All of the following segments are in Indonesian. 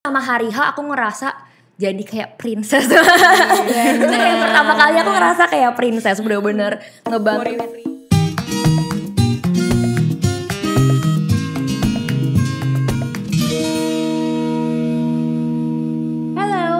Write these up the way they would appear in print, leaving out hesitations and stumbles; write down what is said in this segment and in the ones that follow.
Sama hari H aku ngerasa jadi kayak princess. Itu kayak pertama kali aku ngerasa kayak princess, bener-bener ngebantu.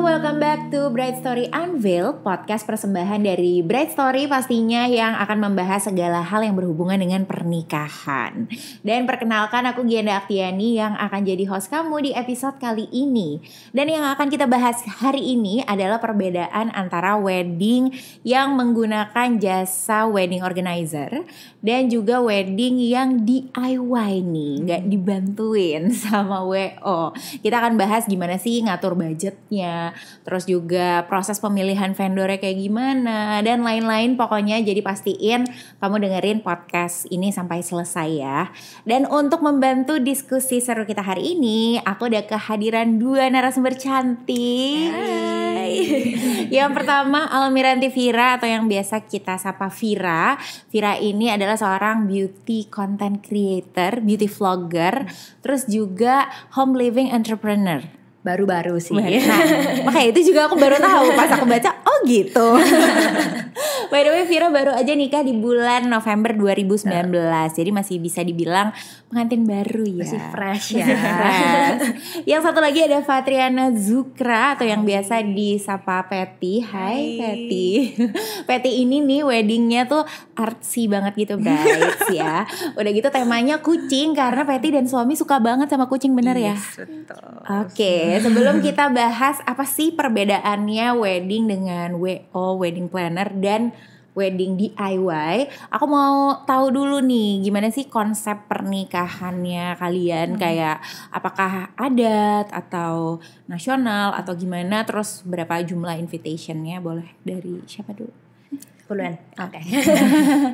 Welcome back to Bright Story Unveiled, podcast persembahan dari Bright Story pastinya yang akan membahas segala hal yang berhubungan dengan pernikahan. Dan perkenalkan, aku Gianda Aktiani yang akan jadi host kamu di episode kali ini. Dan yang akan kita bahas hari ini adalah perbedaan antara wedding yang menggunakan jasa wedding organizer dan juga wedding yang DIY nih, nggak dibantuin sama WO. Kita akan bahas gimana sih ngatur budgetnya, terus juga proses pemilihan vendornya kayak gimana dan lain-lain. Pokoknya jadi pastiin kamu dengerin podcast ini sampai selesai ya. Dan untuk membantu diskusi seru kita hari ini, aku udah kehadiran dua narasumber cantik. Hai. Yang pertama Almiranti Vira atau yang biasa kita sapa Vira. Vira ini adalah seorang beauty content creator, beauty vlogger, terus juga home living entrepreneur. Baru-baru sih. Nah, makanya itu juga aku baru tahu pas aku baca, oh gitu. By the way, Vira baru aja nikah di bulan November 2019. Jadi masih bisa dibilang pengantin baru ya. Masih fresh ya. Yang satu lagi ada Fatriana Zukra atau yang biasa disapa Peti. Hai Peti. Peti ini nih weddingnya tuh artsy banget gitu guys ya. Udah gitu temanya kucing karena Peti dan suami suka banget sama kucing, bener ya? Betul. Oke, sebelum kita bahas apa sih perbedaannya wedding dengan WO, wedding planner, dan wedding DIY, aku mau tahu dulu nih gimana sih konsep pernikahannya kalian, kayak apakah adat atau nasional atau gimana, terus berapa jumlah invitationnya, boleh dari siapa dulu? Duluan. Oke.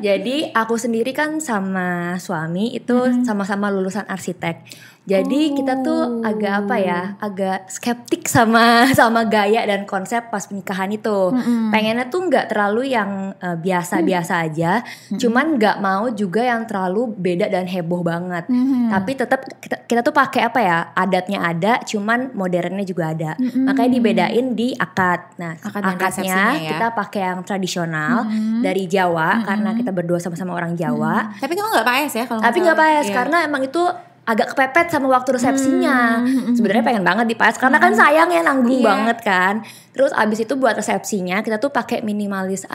Jadi aku sendiri kan sama suami itu sama-sama lulusan arsitek. Jadi kita tuh agak agak skeptik sama gaya dan konsep pas pernikahan itu. Pengennya tuh nggak terlalu yang biasa-biasa aja, cuman nggak mau juga yang terlalu beda dan heboh banget. Tapi tetap kita tuh pakai adatnya ada, cuman modernnya juga ada. Makanya dibedain di akad. Nah, akadnya kita pakai yang tradisional dari Jawa karena kita berdua sama-sama orang Jawa. Tapi kamu nggak paes ya kalau? Tapi nggak paes karena emang itu agak kepepet sama waktu resepsinya. Sebenarnya pengen banget dipaes karena kan sayang ya, nanggung banget kan. Terus abis itu buat resepsinya kita tuh pakai minimalis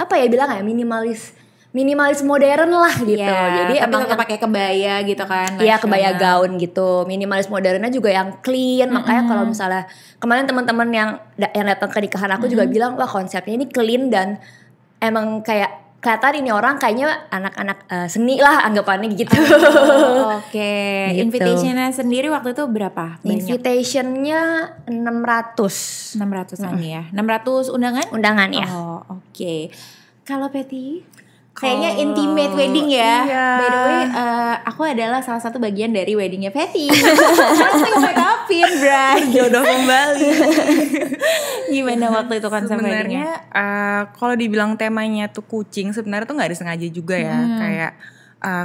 minimalis modern lah gitu. Jadi tapi emang nggak pakai kebaya gitu kan? Iya, kebaya gaun gitu. Minimalis modernnya juga yang clean. Makanya kalau misalnya kemarin teman-teman yang datang ke nikahan aku juga bilang, wah konsepnya ini clean dan emang kayak kelihatan ini orang kayaknya anak-anak seni lah anggapannya gitu. Oke. Gitu. Invitationnya sendiri waktu itu berapa? Banyak. Invitationnya 600-an ya. 600 undangan? Undangan ya. Oh, oke. Kalau Peti? Kayaknya intimate wedding ya. Iya. By the way, aku adalah salah satu bagian dari weddingnya Peti. Langsung make upin, Bray. Jodoh kembali. Gimana waktu itu konsep sebenarnya weddingnya? Kalau dibilang temanya tuh kucing, sebenarnya tuh nggak disengaja juga ya. Kayak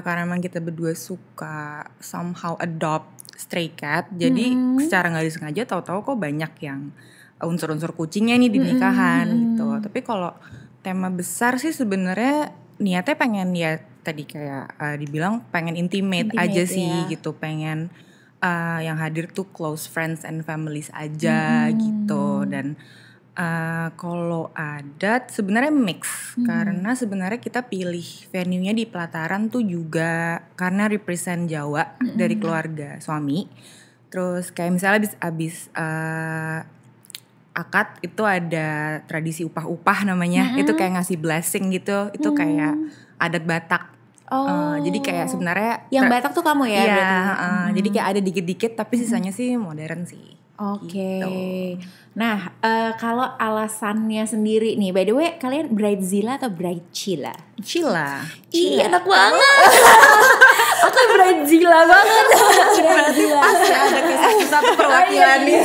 karena emang kita berdua suka somehow adopt stray cat. Jadi secara nggak disengaja tahu-tahu kok banyak yang unsur-unsur kucingnya nih di nikahan gitu. Tapi kalau tema besar sih sebenarnya niatnya pengen ya tadi kayak dibilang pengen intimate aja sih gitu, pengen yang hadir tuh close friends and families aja gitu. Dan kalau adat sebenarnya mix karena sebenarnya kita pilih venue-nya di pelataran tuh juga karena represent Jawa dari keluarga suami. Terus kayak misalnya abis akad itu ada tradisi upah-upah namanya, itu kayak ngasih blessing gitu, itu kayak adat Batak. Jadi kayak sebenarnya yang Batak tuh kamu ya? Iya, jadi kayak ada dikit-dikit tapi sisanya sih modern sih. Oke. Gitu. Nah, kalau alasannya sendiri nih, by the way, kalian bridezilla atau bridezilla? Cila. Ih, enak banget. Aku Bridezilla banget. Berarti pasti ada kisah-kisah tuh perwakilan nih.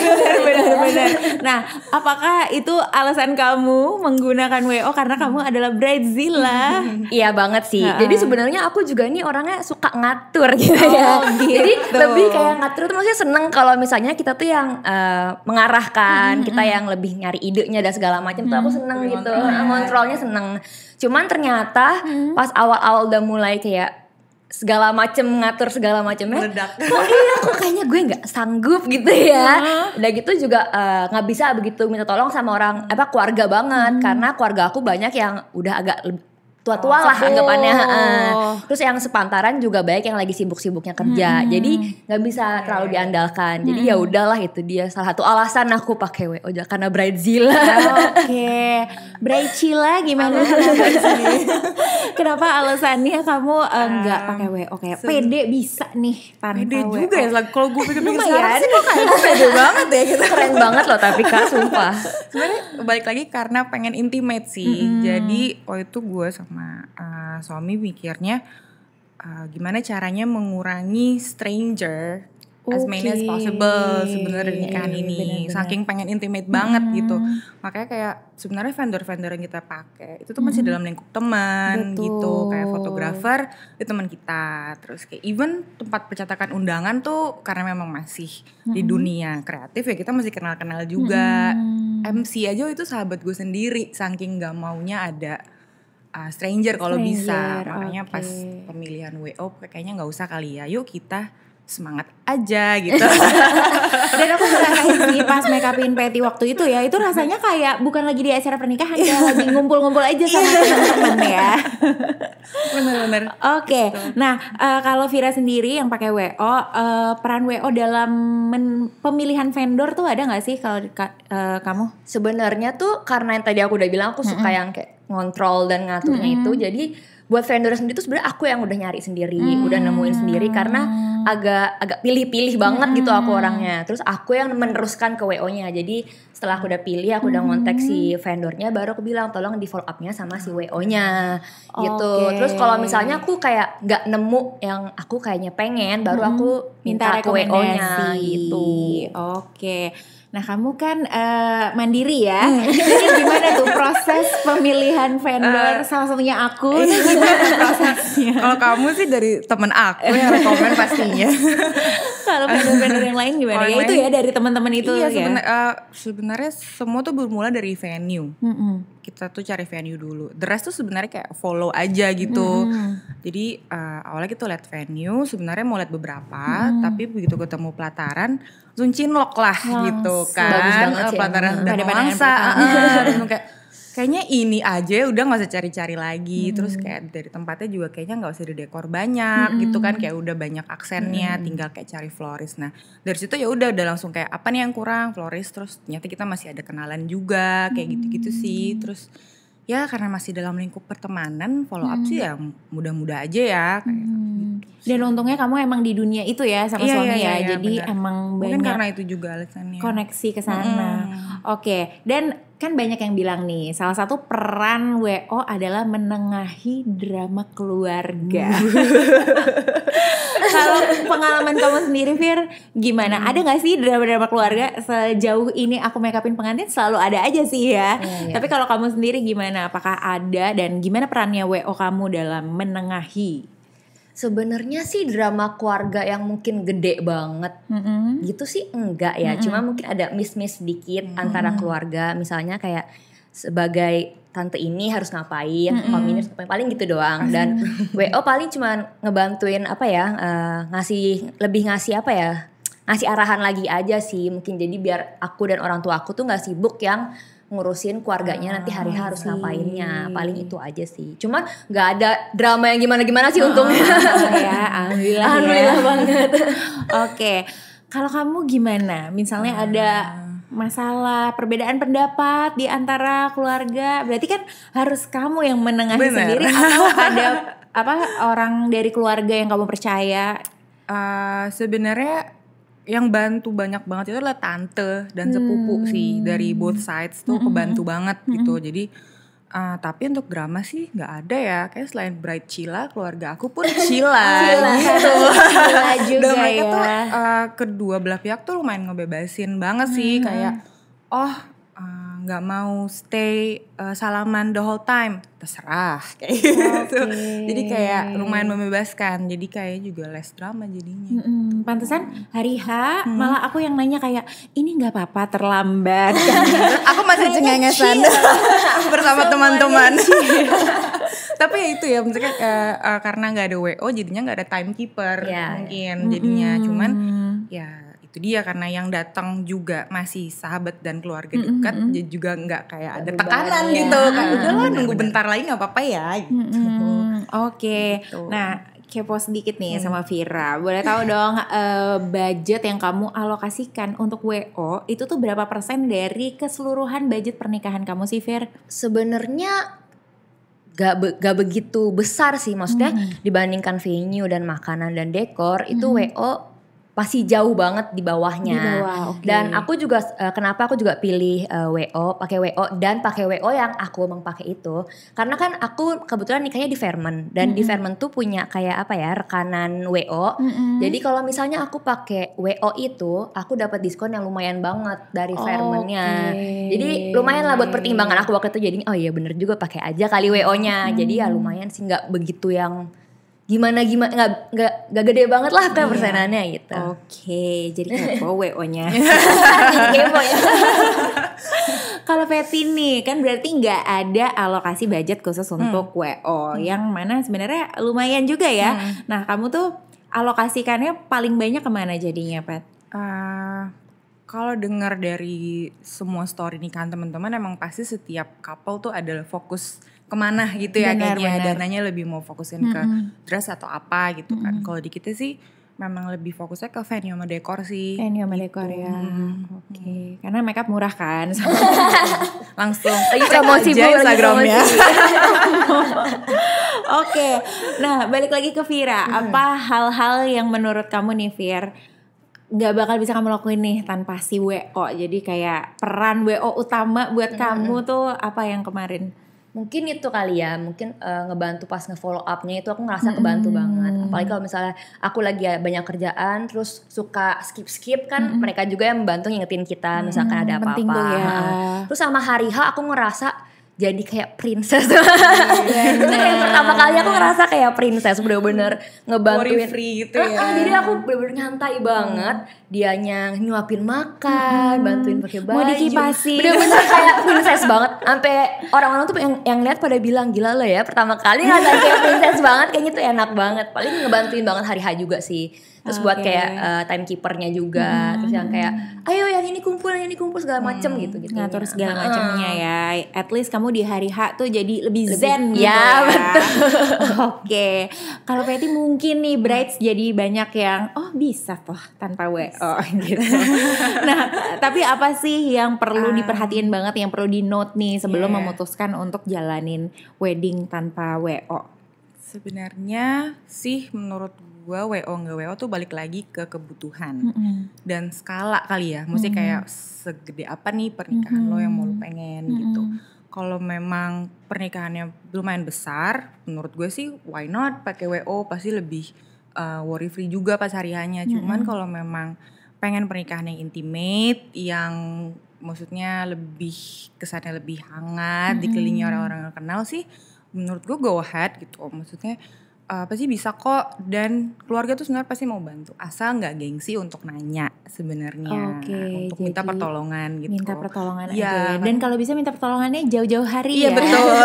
Benar-benar. Nah, apakah itu alasan kamu menggunakan WO karena kamu adalah Bridezilla? Iya banget sih. Jadi sebenarnya aku juga nih orangnya suka ngatur gitu ya. Gitu. Jadi lebih kayak ngatur tuh maksudnya seneng kalau misalnya kita tuh yang mengarahkan, kita yang lebih nyari idenya dan segala macam tuh aku seneng gitu. Ngontrolnya seneng. Cuman ternyata pas awal-awal udah mulai kayak segala macem ngatur segala macemnya, Meledak. kok kayaknya gue nggak sanggup gitu ya. Udah gitu juga nggak bisa begitu minta tolong sama orang keluarga banget, karena keluarga aku banyak yang udah agak tua-tua lah anggapannya. Terus yang sepantaran juga banyak yang lagi sibuk-sibuknya kerja, jadi nggak bisa terlalu diandalkan. Jadi ya udahlah, itu dia salah satu alasan aku pakai WO karena Bridezilla. Oke, Bridezilla gimana? Kenapa alasannya kamu nggak pakai WO kayak pede bisa nih tanpa Pede WO? juga ya, kalau gue pikir-pikir Lumayan. sekarang sih kok kayak gue pede banget ya gitu. Keren banget loh tapi Kak, sumpah. Sebenarnya balik lagi karena pengen intimate sih. Jadi waktu itu gue sama suami mikirnya gimana caranya mengurangi stranger as many as possible sebenarnya di nikahan ini. Benar-benar. Saking pengen intimate banget gitu. Makanya kayak sebenarnya vendor-vendor yang kita pakai itu tuh masih dalam lingkup teman gitu. Kayak fotografer itu teman kita. Terus kayak even tempat percetakan undangan tuh karena memang masih di dunia kreatif ya kita masih kenal-kenal juga. MC aja itu sahabat gue sendiri, saking gak maunya ada stranger kalau bisa. Makanya pas pemilihan WO kayaknya nggak usah kali ya, yuk kita semangat aja gitu. Dan aku ngerasain sih pas make upin Patty waktu itu ya, itu rasanya kayak bukan lagi di acara pernikahan, kayak lagi ngumpul-ngumpul aja sama teman-teman ya. Bener-bener. Oke, nah kalau Vira sendiri yang pakai WO, peran WO dalam pemilihan vendor tuh ada nggak sih kalau kamu? Sebenarnya tuh karena yang tadi aku udah bilang aku suka yang kayak ngontrol dan ngaturnya itu, jadi buat vendor sendiri tuh sebenarnya aku yang udah nyari sendiri, udah nemuin sendiri karena agak pilih-pilih banget gitu aku orangnya. Terus aku yang meneruskan ke WO-nya. Jadi setelah aku udah pilih, aku udah ngontak si vendornya, baru aku bilang tolong di follow up-nya sama si WO-nya gitu. Terus kalau misalnya aku kayak nggak nemu yang aku kayaknya pengen, baru aku minta ke WO-nya gitu. Oke. Nah kamu kan mandiri ya, jadi gimana tuh proses pemilihan vendor? Salah satunya aku, gimana prosesnya? Kalau kamu sih dari temen aku yang rekomen pastinya. Kalau vendor-vendor yang lain gimana? Ya itu ya dari teman-teman itu Iya, ya. sebenarnya semua tuh bermula dari venue. Kita tuh cari venue dulu. The rest tuh sebenarnya kayak follow aja gitu. Jadi awalnya kita lihat venue, sebenarnya mau lihat beberapa, tapi begitu ketemu pelataran, langsung cinlok lah gitu kan. Bagus banget sih pelataran emang. dan Pada pandangan Mangsa. pertama. Langsung kayak kayaknya ini aja udah gak usah cari-cari lagi. Terus kayak dari tempatnya juga kayaknya gak usah didekor banyak gitu kan. Kayak udah banyak aksennya, tinggal kayak cari florist. Nah dari situ ya udah langsung kayak apa nih yang kurang, florist. Terus ternyata kita masih ada kenalan juga kayak gitu-gitu sih. Terus ya karena masih dalam lingkup pertemanan, follow up sih ya mudah-mudah aja ya kayak gitu. Dan untungnya kamu emang di dunia itu ya sama suami ya, jadi benar. emang Mungkin banyak karena itu juga alasannya. koneksi ke sana. Oke, dan kan banyak yang bilang nih, salah satu peran WO adalah menengahi drama keluarga. Kalau pengalaman kamu sendiri, Fir, gimana? Ada nggak sih drama-drama keluarga? Sejauh ini aku make upin pengantin selalu ada aja sih ya. Tapi kalau kamu sendiri gimana? Apakah ada dan gimana perannya WO kamu dalam menengahi? Sebenarnya sih drama keluarga yang mungkin gede banget gitu sih enggak ya. Cuma mungkin ada miss dikit antara keluarga. Misalnya kayak sebagai tante ini harus ngapain, om ini harus ngapain, paling gitu doang. Dan WO paling cuma ngebantuin apa ya, ngasih arahan lagi aja sih. Mungkin jadi biar aku dan orang tua aku tuh gak sibuk yang ngurusin keluarganya nanti hari harus ngapainnya, paling itu aja sih. Cuman nggak ada drama yang gimana sih untungnya. Ya, alhamdulillah banget. Oke, kalau kamu gimana? Misalnya ada masalah perbedaan pendapat di antara keluarga, berarti kan harus kamu yang menengahi sendiri atau ada orang dari keluarga yang kamu percaya? Sebenarnya yang bantu banyak banget itu adalah tante dan sepupu sih, dari both sides tuh kebantu banget gitu. Jadi Tapi untuk drama sih nggak ada ya. Kayak selain Bright Cila, keluarga aku pun Cila gitu. Cila juga Dan mereka ya. tuh kedua belah pihak tuh lumayan ngebebasin banget sih. Kayak nggak mau stay salaman the whole time, terserah kayak gitu. Jadi kayak lumayan membebaskan. Jadi kayak juga less drama jadinya. Pantesan hari H malah aku yang nanya kayak ini nggak apa-apa terlambat. Aku masih cengengesan bersama teman-teman. Tapi ya itu ya maksudnya karena nggak ada WO jadinya nggak ada timekeeper mungkin jadinya. Cuman ya itu dia karena yang datang juga masih sahabat dan keluarga dekat, jadi juga nggak kayak ada tekanan gitu. Kayak udahlah nunggu bentar lagi nggak apa-apa ya. Gitu. Oke. Gitu. Nah, kepo sedikit nih sama Vira. Boleh tahu dong budget yang kamu alokasikan untuk WO itu tuh berapa persen dari keseluruhan budget pernikahan kamu sih, Vir? Sebenarnya gak begitu besar sih, maksudnya dibandingkan venue dan makanan dan dekor itu WO pasti jauh banget di bawahnya. Di bawah, oke. Dan aku juga kenapa aku juga pilih WO, pakai WO dan pakai WO yang aku emang pakai itu. Karena kan aku kebetulan nikahnya di Fairmont dan di Fairmont tuh punya kayak apa ya, rekanan WO. Jadi kalau misalnya aku pakai WO itu, aku dapat diskon yang lumayan banget dari Fairmont-nya. Jadi lumayan lah buat pertimbangan aku waktu itu. Jadi oh iya bener juga pakai aja kali WO-nya. Jadi ya lumayan sih, nggak begitu yang gimana nggak gede banget lah kan persenannya gitu. Oke, jadi kepo WO-nya. Kepo ya. Kalau Peti nih kan berarti nggak ada alokasi budget khusus untuk WO, yang mana sebenarnya lumayan juga ya. Nah, kamu tuh alokasikannya paling banyak kemana jadinya, Pet? Kalau dengar dari semua story nikahan teman-teman, emang pasti setiap couple tuh ada fokus kemana gitu ya, kayaknya dananya lebih mau fokusin ke dress atau apa gitu kan. Kalau di kita sih memang lebih fokusnya ke venue sama dekor sih. Venue sama dekor ya. Oke. Karena makeup murah kan. Langsung promosi aja Instagramnya. Oke. Nah, balik lagi ke Vira. Apa hal-hal yang menurut kamu nih, Vir, gak bakal bisa kamu lakuin nih tanpa si WO? Jadi kayak peran WO utama buat kamu tuh apa yang kemarin? Mungkin itu kali ya, mungkin ngebantu pas nge-follow up-nya itu aku ngerasa kebantu banget. Apalagi kalau misalnya aku lagi banyak kerjaan terus suka skip-skip kan, mereka juga yang membantu ngingetin kita misalkan ada apa-apa. Penting tuh ya. Terus sama hari H aku ngerasa jadi kayak princess. Itu kayak pertama kali aku ngerasa kayak princess, bener-bener ngebantuin. Worry free gitu ya. Jadi aku bener-bener nyantai banget. Dianya nyuapin makan, bantuin pakai baju. Mau dikipasin. Bener-bener kayak princess banget. Sampai orang-orang tuh yang lihat pada bilang, gila lo ya pertama kali ngerasain kayak princess banget, kayaknya tuh enak banget. Paling ngebantuin banget hari H juga sih. Terus buat kayak timekeepernya juga, terus yang kayak ayo yang ini kumpul segala macem gitu. Ngatur segala macamnya ya. At least kamu di hari H tuh jadi lebih zen gitu ya. Betul. Oke. Kalau Peti mungkin nih brides jadi banyak yang bisa tuh tanpa WO gitu. Nah, tapi apa sih yang perlu diperhatiin banget, yang perlu di note nih sebelum memutuskan untuk jalanin wedding tanpa WO? Sebenarnya sih menurut gue WO nggak WO tuh balik lagi ke kebutuhan dan skala kali ya. Mesti kayak segede apa nih pernikahan lo yang mau lo pengen gitu. Kalau memang pernikahannya lumayan besar, menurut gue sih why not pakai WO, pasti lebih worry free juga pas hari hanya. Cuman kalau memang pengen pernikahan yang intimate, yang maksudnya lebih kesannya lebih hangat, dikelilingi orang-orang yang kenal sih, menurut gue go ahead gitu. Maksudnya pasti bisa kok, dan keluarga tuh sebenarnya pasti mau bantu asal nggak gengsi untuk nanya sebenarnya, untuk minta pertolongan gitu. Minta pertolongan ya, aja. Dan kalau bisa minta pertolongannya jauh-jauh hari ya. Iya betul.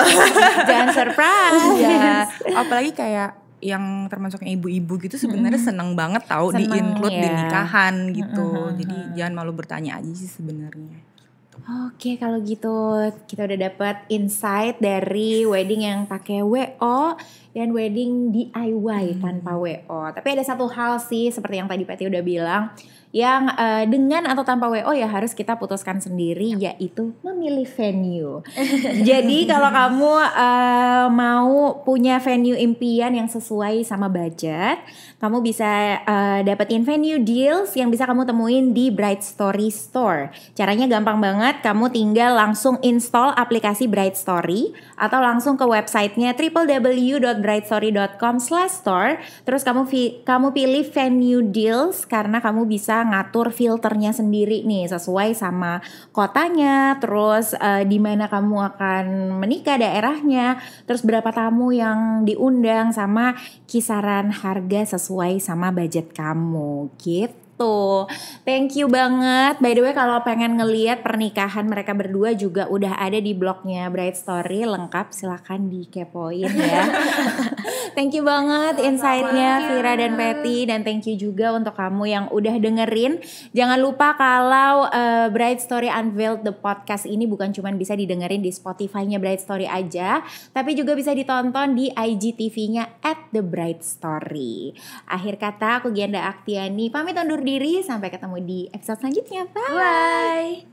Jangan surprise. Ya, apalagi kayak yang termasuk yang ibu-ibu gitu sebenarnya seneng banget tahu di-include di nikahan gitu. Jadi jangan malu bertanya aja sih sebenarnya. Oke, kalau gitu kita udah dapat insight dari wedding yang pakai WO dan wedding DIY tanpa WO. Tapi ada satu hal sih seperti yang tadi Peti udah bilang, yang dengan atau tanpa WO ya harus kita putuskan sendiri, yaitu memilih venue. Jadi kalau kamu mau punya venue impian yang sesuai sama budget, kamu bisa dapetin venue deals yang bisa kamu temuin di Bright Story Store. Caranya gampang banget, kamu tinggal langsung install aplikasi Bright Story atau langsung ke websitenya www.brightstory.com/store. Terus kamu pilih venue deals karena kamu bisa ngatur filternya sendiri nih sesuai sama kotanya, terus di mana kamu akan menikah, daerahnya, terus berapa tamu yang diundang, sama kisaran harga sesuai sama budget kamu gitu. Thank you banget. By the way, kalau pengen ngelihat pernikahan mereka berdua juga udah ada di blognya Bright Story lengkap, silakan dikepoin ya. Thank you banget insight-nya Vira dan Patty, dan thank you juga untuk kamu yang udah dengerin. Jangan lupa kalau Bright Story Unveiled the podcast ini bukan cuma bisa didengerin di Spotify-nya Bright Story aja, tapi juga bisa ditonton di IGTV-nya @thebrightstory. Akhir kata, aku Gianda Aktiani pamit undur diri, sampai ketemu di episode selanjutnya. Bye. Bye.